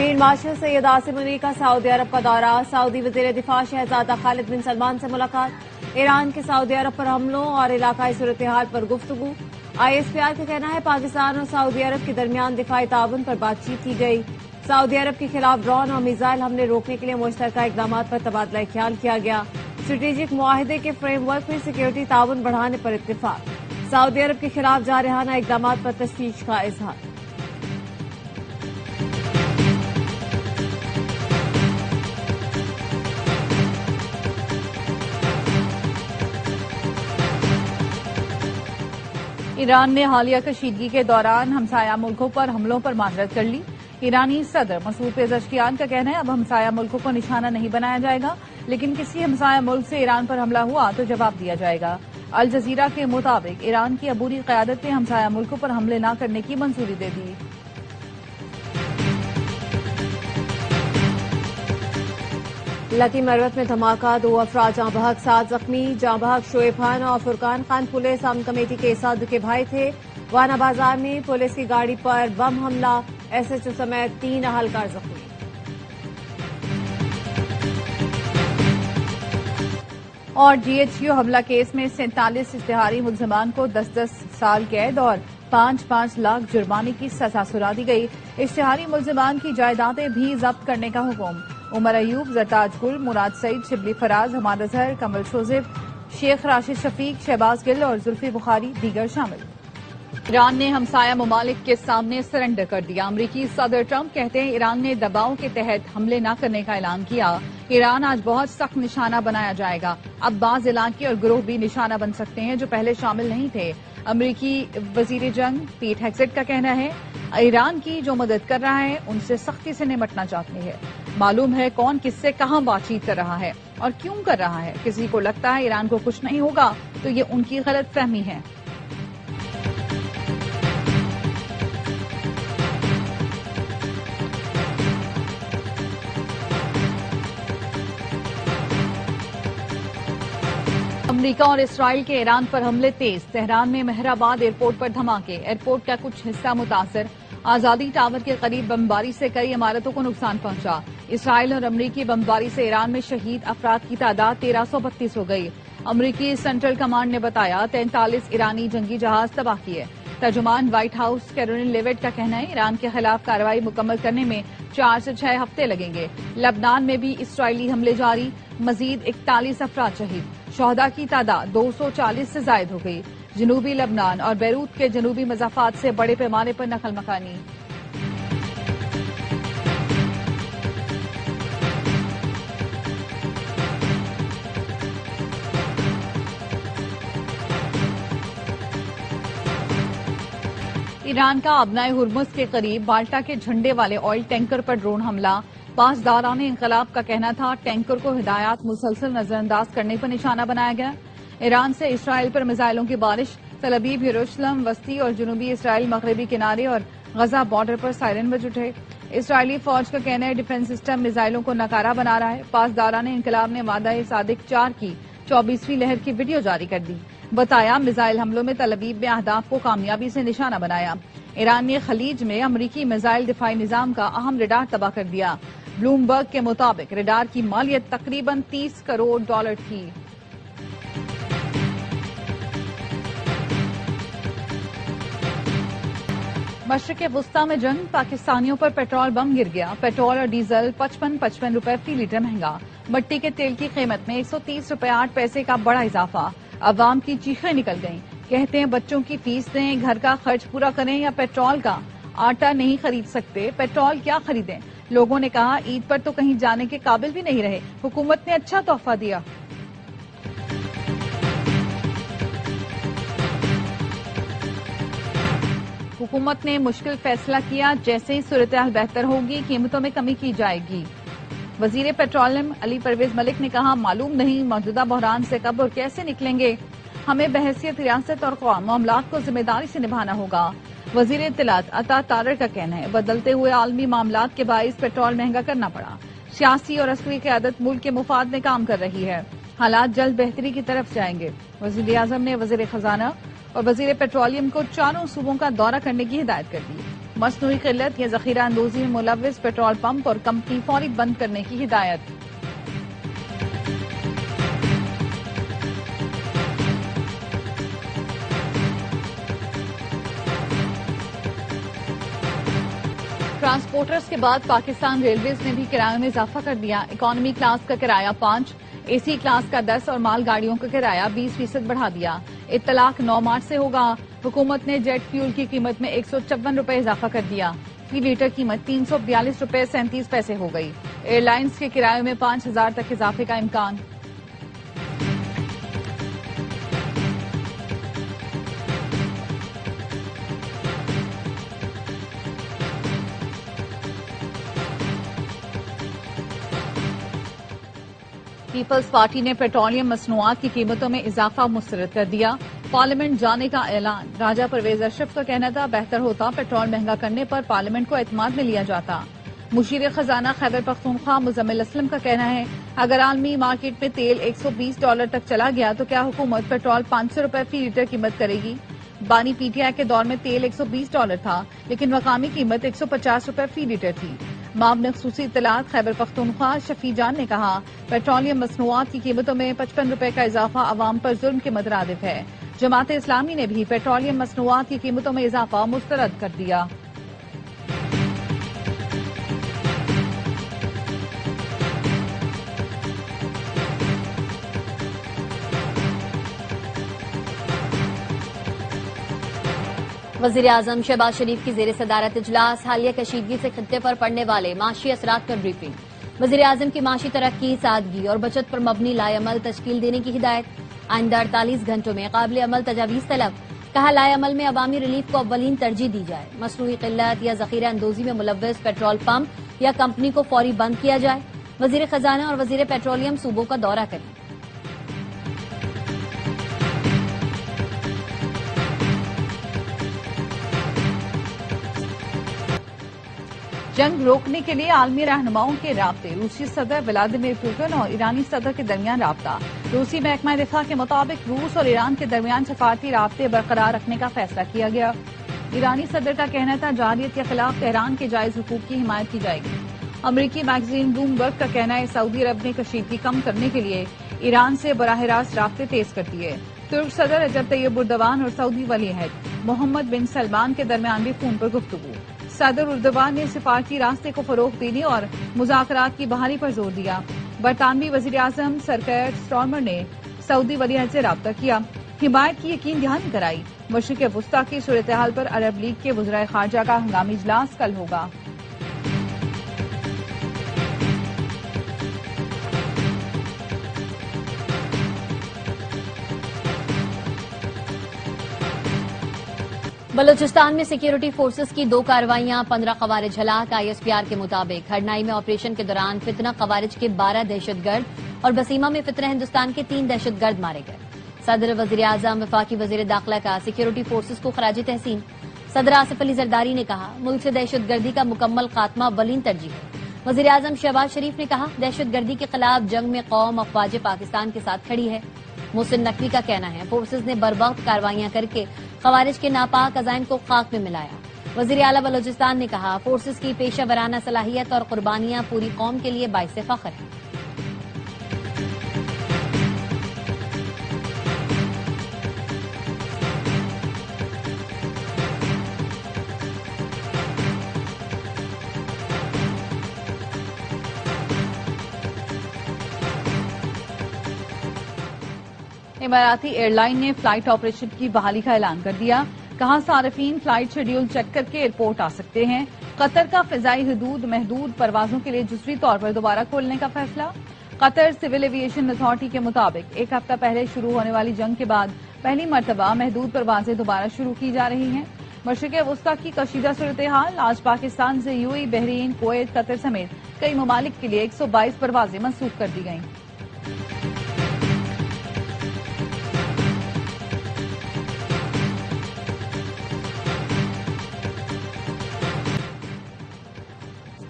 Field marshal Syed Asim Munir کا سعودی عرب کا دورہ، سعودی وزیر دفاع شہزادہ خالد بن سلمان سے ملاقات، ایران کے سعودی عرب پر حملوں اور علاقائی صورتحال پر گفتگو۔ ISPR کا کہنا ہے پاکستان اور سعودی عرب کے درمیان دفاعی تعاون پر بات چیت کی گئی۔ سعودی عرب کے خلاف ڈرون اور میزائل حملے روکنے کے لیے مشترکہ اقدامات پر تبادلہ خیال کیا گیا۔ اسٹریٹجک معاہدے کے فریم ورک میں سیکیورٹی تعاون بڑھانے پر اتفاق۔ سعودی عرب کے خلاف جارحانہ اقدامات پر تشویش کا اظہار۔ ایران نے حالیہ کشیدگی کے دوران ہمسایہ ملکوں پر حملوں پر معذرت کر لی۔ ایرانی صدر مسعود پزشکیان کا کہنا ہے اب ہمسایہ ملکوں کو نشانہ نہیں بنایا جائے گا، لیکن کسی ہمسایہ ملک سے ایران پر حملہ ہوا تو جواب دیا جائے گا۔ الجزیرہ کے مطابق ایران کی عبوری قیادت نے ہمسایہ ملکوں پر حملے نہ کرنے کی منظوری دے دی۔ لکی مروت میں دھماکہ، 2 افراد جاں بحق، 7 زخمی۔ جاں بحق شعیب خان اور فرقان خان پولیس امن کمیٹی کے اساتذہ کے بھائی تھے۔ وانا بازار میں پولیس کی گاڑی پر بم حملہ، SHO سمیت 3 اہلکار زخمی۔ اور GHQ حملہ کیس میں 47 اشتہاری ملزمان کو 10-10 سال قید اور 5-5 لاکھ جرمانے کی سزا سنا دی گئی۔ اشتہاری ملزمان کی جائیدادیں بھی ضبط کرنے کا حکم۔ عمر ایوب، زرتاج گل، مراد سعید، شبلی فراز، حماد اظہر، کمل شوزب، شیخ راشد شفیق، شہباز گل اور زلفی بخاری دیگر شامل۔ ایران نے ہمسایہ ممالک کے سامنے سرنڈر کر دیا۔ امریکی صدر ٹرمپ کہتے ہیں ایران نے دباؤ کے تحت حملے نہ کرنے کا اعلان کیا۔ ایران آج بہت سخت نشانہ بنایا جائے گا۔ اب بعض علاقے اور گروہ بھی نشانہ بن سکتے ہیں جو پہلے شامل نہیں تھے۔ امریکی وزیر جنگ پیٹ ہیگزیٹ کا کہنا ہے ایران کی جو مدد کر رہا ہے ان سے سختی سے نمٹنا چاہتے ہیں۔ معلوم ہے کون کس سے کہاں بات چیت کر رہا ہے اور کیوں کر رہا ہے۔ کسی کو لگتا ہے ایران کو کچھ نہیں ہوگا تو یہ ان کی غلط فہمی ہے۔ امریکہ اور اسرائیل کے ایران پر حملے تیز، تہران میں مہرآباد ایئرپورٹ پر دھماکے، ایئرپورٹ کا کچھ حصہ متاثر، آزادی ٹاور کے قریب بمباری سے کئی عمارتوں کو نقصان پہنچا۔ اسرائیل اور امریکی بمباری سے ایران میں شہید افراد کی تعداد 1332 ہو گئی۔ امریکی سینٹرل کمانڈ نے بتایا 43 ایرانی جنگی جہاز تباہ کیے۔ ترجمان وائٹ ہاؤس کیرولین لیوٹ کا کہنا ہے ایران کے خلاف کارروائی مکمل کرنے میں 4 سے 6 ہفتے لگیں گے۔ لبنان میں بھی اسرائیلی حملے جاری، مزید 41 افراد شہید، شہداء کی تعداد 240 سے زائد ہو گئی۔ جنوبی لبنان اور بیروت کے جنوبی مضافات سے بڑے پیمانے پر نقل مکانی۔ ایران کا ابنائے ہرمز کے قریب بالٹا کے جھنڈے والے آئل ٹینکر پر ڈرون حملہ، پاسداران انقلاب کا کہنا تھا ٹینکر کو ہدایات مسلسل نظر انداز کرنے پر نشانہ بنایا گیا۔ ایران سے اسرائیل پر میزائلوں کی بارش، تل ابیب، یروشلم وسطی اور جنوبی اسرائیل مغربی کنارے اور غزہ بارڈر پر سائرن بج اٹھے۔ اسرائیلی فوج کا کہنا ہے ڈیفنس سسٹم میزائلوں کو ناکارہ بنا رہا ہے۔ پاسداران انقلاب نے مادہ صادق 4 کی 24ویں لہر کی ویڈیو جاری کر دی، بتایا میزائل حملوں میں تل ابیب میں اہداف کو کامیابی سے نشانہ بنایا۔ ایران نے خلیج میں امریکی میزائل دفاعی نظام کا اہم ریڈار تباہ کر دیا۔ بلومبرگ کے مطابق ریڈار کی مالیت تقریباً $30 کروڑ تھی۔ مشرق وسطی میں جنگ، پاکستانیوں پر پیٹرول بم گر گیا، پیٹرول اور ڈیزل 55 روپے فی لیٹر مہنگا، مٹی کے تیل کی قیمت میں 130 روپے 8 پیسے کا بڑا اضافہ، عوام کی چیخیں نکل گئیں، کہتے ہیں بچوں کی فیس دیں، گھر کا خرچ پورا کریں یا پیٹرول کا، آٹا نہیں خرید سکتے، پیٹرول کیا خریدیں، لوگوں نے کہا عید پر تو کہیں جانے کے قابل بھی نہیں رہے، حکومت نے اچھا تحفہ دیا۔ حکومت نے مشکل فیصلہ کیا، جیسے ہی صورتحال بہتر ہوگی قیمتوں میں کمی کی جائے گی۔ وزیر پیٹرولیم علی پرویز ملک نے کہا معلوم نہیں موجودہ بحران سے کب اور کیسے نکلیں گے، ہمیں بحیثیت ریاست اور قوم معاملات کو ذمہ داری سے نبھانا ہوگا۔ وزیر اطلاعات عطا طارق کا کہنا ہے بدلتے ہوئے عالمی معاملات کے باعث پیٹرول مہنگا کرنا پڑا، سیاسی اور عسکری قیادت ملک کے مفاد میں کام کر رہی ہے، حالات جلد بہتری کی طرف جائیں گے۔ وزیر اعظم نے وزیر خزانہ اور وزیر پیٹرولیم کو چاروں صوبوں کا دورہ کرنے کی ہدایت کر دی۔ مصنوعی قلت یا ذخیرہ اندوزی میں ملوث پیٹرول پمپ اور کمپنی فوری بند کرنے کی ہدایت۔ ٹرانسپورٹرز کے بعد پاکستان ریلویز نے بھی کرایوں میں اضافہ کر دیا۔ اکانومی کلاس کا کرایہ 5، اے سی کلاس کا 10 اور مال گاڑیوں کا کرایہ 20% بڑھا دیا۔ اطلاق 9 مارچ سے ہوگا۔ حکومت نے جیٹ فیول کی قیمت میں 154 روپے اضافہ کر دیا۔ فی لیٹر قیمت 342 روپے 37 پیسے ہو گئی۔ ایئر لائنز کے کرایوں میں 5000 تک اضافے کا امکان۔ پیپلز پارٹی نے پیٹرولیم مصنوعات کی قیمتوں میں اضافہ مسترد کر دیا۔ پارلیمنٹ جانے کا اعلان۔ راجہ پرویز اشرف کا کہنا تھا بہتر ہوتا پیٹرول مہنگا کرنے پر پارلیمنٹ کو اعتماد میں لیا جاتا۔ مشیر خزانہ خیبر پختونخوا مزمل اسلم کا کہنا ہے اگر عالمی مارکیٹ میں تیل $120 تک چلا گیا تو کیا حکومت پیٹرول 500 روپے فی لیٹر قیمت کرے گی؟ بانی پی ٹی آئی کے دور میں تیل $120 تھا لیکن مقامی قیمت 150 روپے فی لیٹر تھی۔ معاون خصوصی اطلاعات خیبر پختونخوا شفیع جان نے کہا پیٹرولیم مصنوعات کی قیمتوں میں 55 روپے کا اضافہ عوام پر ظلم کے مترادف ہے۔ جماعت اسلامی نے بھی پیٹرولیم مصنوعات کی قیمتوں میں اضافہ مسترد کر دیا۔ وزیراعظم شہباز شریف کی زیر صدارت اجلاس، حالیہ کشیدگی سے خطے پر پڑنے والے معاشی اثرات پر بریفنگ۔ وزیراعظم کی معاشی ترقی، سادگی اور بچت پر مبنی لائے عمل تشکیل دینے کی ہدایت۔ آئندہ 48 گھنٹوں میں قابل عمل تجاویز طلب۔ کہا لائے عمل میں عوامی ریلیف کو اولین ترجیح دی جائے۔ مصنوعی قلت یا ذخیرہ اندوزی میں ملوث پیٹرول پمپ یا کمپنی کو فوری بند کیا جائے۔ وزیر خزانہ اور وزیر پیٹرولیم صوبوں کا دورہ کریں۔ جنگ روکنے کے لیے عالمی رہنماؤں کے رابطے۔ روسی صدر ولادیمیر پوٹن اور ایرانی صدر کے درمیان رابطہ۔ روسی محکمہ دفاع کے مطابق روس اور ایران کے درمیان سفارتی رابطے برقرار رکھنے کا فیصلہ کیا گیا۔ ایرانی صدر کا کہنا تھا جارحیت کے خلاف تہران کے جائز حقوق کی حمایت کی جائے گی۔ امریکی میگزین بلومبرگ کا کہنا ہے سعودی عرب نے کشیدگی کم کرنے کے لیے ایران سے براہ راست رابطے تیز کر دیے۔ ترک صدر رجب طیب اردوان اور سعودی ولی عہد محمد بن سلمان کے درمیان بھی فون پر گفتگو۔ صدر اردوان نے سفارتی راستے کو فروغ دینے اور مذاکرات کی بحالی پر زور دیا۔ برطانوی وزیراعظم سر کیئر سٹارمر نے سعودی ولی عہد سے رابطہ کیا، حمایت کی یقین دہانی کرائی۔ مشرق وسطی کی صورتحال پر عرب لیگ کے وزرائے خارجہ کا ہنگامی اجلاس کل ہوگا۔ بلوچستان میں سیکیورٹی فورسز کی 2 کارروائیاں، 15 خوارج ہلاک۔ آئی ایس پی آر کے مطابق ہرنائی میں آپریشن کے دوران فتنہ خوارج کے 12 دہشت گرد اور بسیمہ میں فتنہ ہندوستان کے 3 دہشت گرد مارے گئے۔ صدر وزیر اعظم وفاقی وزیر داخلہ کا سیکیورٹی فورسز کو خراج تحسین۔ صدر آصف علی زرداری نے کہا ملک سے دہشت گردی کا مکمل خاتمہ اولین ترجیح ہے۔ وزیر اعظم شہباز شریف نے کہا دہشت گردی کے خلاف جنگ میں قوم افواج پاکستان کے ساتھ کھڑی ہے۔ محسن نقوی کا کہنا ہے فورسز نے بروقت کارروائیاں کر کے خوارج کے ناپاک عزائم کو خاک میں ملایا۔ وزیر اعلیٰ بلوچستان نے کہا فورسز کی پیشہ ورانہ صلاحیت اور قربانیاں پوری قوم کے لیے باعث فخر ہیں۔ اماراتی ایئر لائن نے فلائٹ آپریشن کی بحالی کا اعلان کر دیا۔ کہا صارفین فلائٹ شیڈیول چیک کر کے ایئرپورٹ آ سکتے ہیں۔ قطر کا فضائی حدود محدود پروازوں کے لیے جزوی طور پر دوبارہ کھولنے کا فیصلہ۔ قطر سول ایویشن اتھارٹی کے مطابق 1 ہفتہ پہلے شروع ہونے والی جنگ کے بعد پہلی مرتبہ محدود پروازیں دوبارہ شروع کی جا رہی ہیں۔ مشرق وسطی کی کشیدہ صورتحال، آج پاکستان سے U A E, Bahrain, Kuwait, Qatar سمیت کئی ممالک کے لیے 122 پروازیں منسوخ کر دی گئیں۔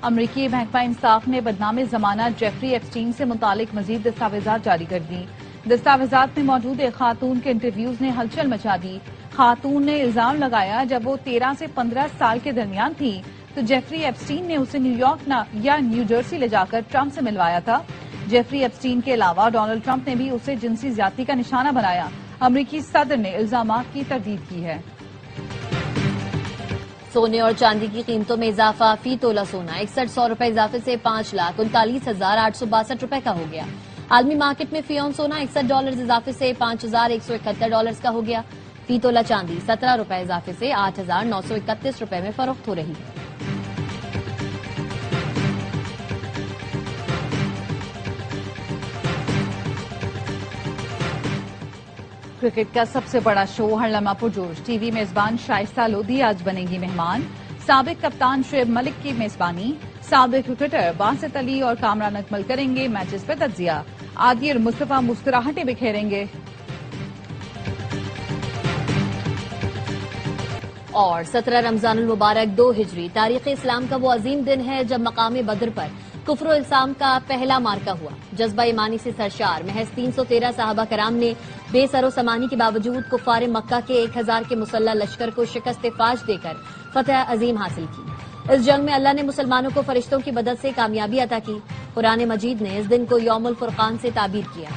امریکی محکمہ انصاف نے بدنام زمانہ جیفری ایپسٹین سے متعلق مزید دستاویزات جاری کر دی۔ دستاویزات میں موجود ایک خاتون کے انٹرویوز نے ہلچل مچا دی۔ خاتون نے الزام لگایا جب وہ 13 سے 15 سال کے درمیان تھی تو جیفری ایپسٹین نے اسے نیو یارک یا نیو جرسی لے جا کر ٹرمپ سے ملوایا تھا۔ جیفری ایپسٹین کے علاوہ ڈونلڈ ٹرمپ نے بھی اسے جنسی زیادتی کا نشانہ بنایا۔ امریکی صدر نے الزامات کی تردید کی ہے۔ سونے اور چاندی کی قیمتوں میں اضافہ، فی تولہ سونا 6100 روپے اضافے سے 5,39,862 روپے کا ہو گیا۔ عالمی مارکیٹ میں فی اون سونا $61 اضافے سے $5,171 کا ہو گیا۔ فی تولہ چاندی 17 روپے اضافے سے 8,931 روپے میں فروخت ہو رہی ہے۔ کرکٹ کا سب سے بڑا شو ہر لمحہ پرجوش، ٹی وی میزبان شائستہ لودھی آج بنیں گی مہمان۔ سابق کپتان شعیب ملک کی میزبانی، سابق کرکٹر باسط علی اور کامران اکمل کریں گے میچز پہ تجزیہ، عادل مصطفیٰ مسکراہٹیں بکھیریں گے۔ اور 17 رمضان المبارک 2 ہجری تاریخ اسلام کا وہ عظیم دن ہے جب مقام بدر پر کفر و الزام کا پہلا مارکہ ہوا۔ جذبہ ایمانی سے سرشار محض 313 صحابہ کرام نے بے سر و سامانی کے باوجود کفار مکہ کے 1000 کے مسلح لشکر کو شکست فاش دے کر فتح عظیم حاصل کی۔ اس جنگ میں اللہ نے مسلمانوں کو فرشتوں کی مدد سے کامیابی عطا کی۔ قرآن مجید نے اس دن کو یوم الفرقان سے تعبیر کیا۔